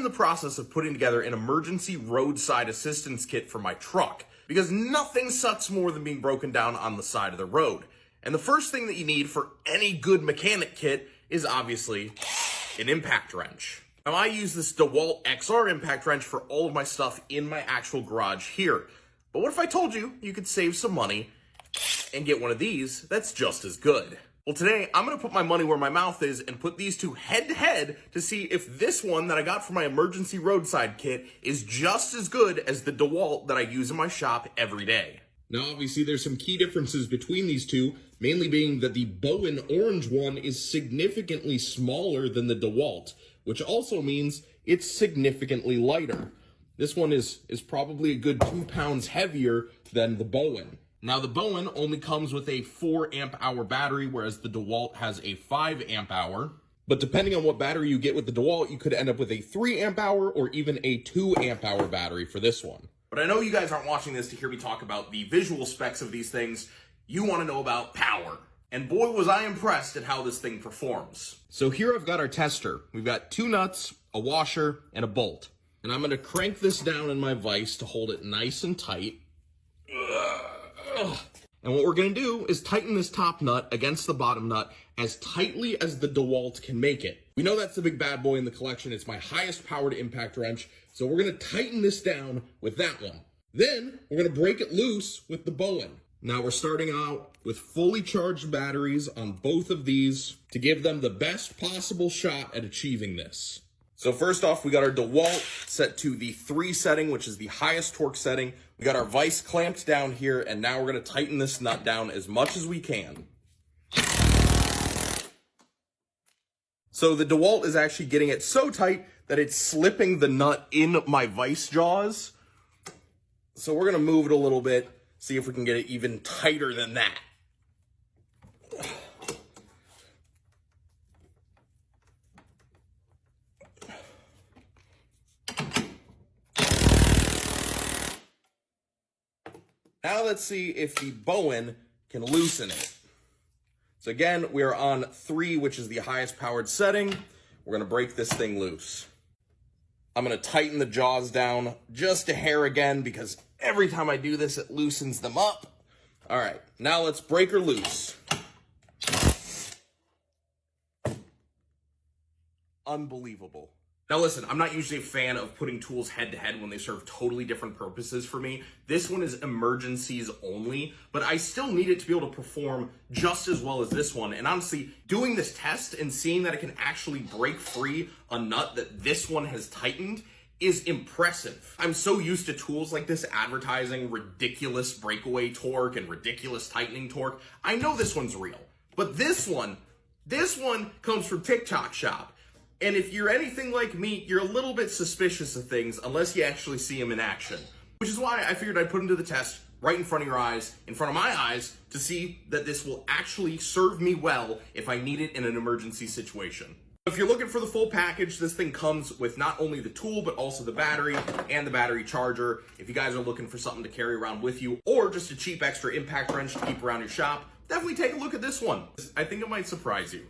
the process of putting together an emergency roadside assistance kit for my truck, because nothing sucks more than being broken down on the side of the road. And the first thing that you need for any good mechanic kit is obviously an impact wrench. Now, I use this DeWalt XR impact wrench for all of my stuff in my actual garage here. But what if I told you you could save some money and get one of these that's just as good? Well, today I'm gonna put my money where my mouth is and put these two head to head to see if this one that I got for my emergency roadside kit is just as good as the DeWalt that I use in my shop every day. Now, obviously, there's some key differences between these two, mainly being that the Bowen orange one is significantly smaller than the DeWalt, which also means it's significantly lighter. This one is probably a good 2 pounds heavier than the Bowen. Now, the Bowen only comes with a 4 amp hour battery, whereas the DeWalt has a 5 amp hour. But depending on what battery you get with the DeWalt, you could end up with a 3 amp hour or even a 2 amp hour battery for this one. But I know you guys aren't watching this to hear me talk about the visual specs of these things. You want to know about power. And boy, was I impressed at how this thing performs. So here I've got our tester. We've got 2 nuts, a washer, and a bolt. And I'm going to crank this down in my vise to hold it nice and tight. And what we're going to do is tighten this top nut against the bottom nut as tightly as the DeWalt can make it. We know that's the big bad boy in the collection. It's my highest powered impact wrench. So we're going to tighten this down with that one. Then we're going to break it loose with the Bowen. Now we're starting out with fully charged batteries on both of these to give them the best possible shot at achieving this. So first off, we got our DeWalt set to the 3 setting, which is the highest torque setting. We got our vise clamped down here, and now we're going to tighten this nut down as much as we can. So the DeWalt is actually getting it so tight that it's slipping the nut in my vise jaws. So we're going to move it a little bit, see if we can get it even tighter than that. Now let's see if the Bowen can loosen it. So again, we are on 3, which is the highest powered setting. We're going to break this thing loose. I'm going to tighten the jaws down just a hair again, because every time I do this, it loosens them up. All right, now let's break her loose. Unbelievable. Now listen, I'm not usually a fan of putting tools head to head when they serve totally different purposes for me. This one is emergencies only, but I still need it to be able to perform just as well as this one. And honestly, doing this test and seeing that it can actually break free a nut that this one has tightened is impressive. I'm so used to tools like this advertising ridiculous breakaway torque and ridiculous tightening torque. I know this one's real, but this one comes from TikTok Shop. And if you're anything like me, you're a little bit suspicious of things unless you actually see them in action. Which is why I figured I'd put them to the test right in front of your eyes, in front of my eyes, to see that this will actually serve me well if I need it in an emergency situation. If you're looking for the full package, this thing comes with not only the tool, but also the battery and the battery charger. If you guys are looking for something to carry around with you, or just a cheap extra impact wrench to keep around your shop, definitely take a look at this one. I think it might surprise you.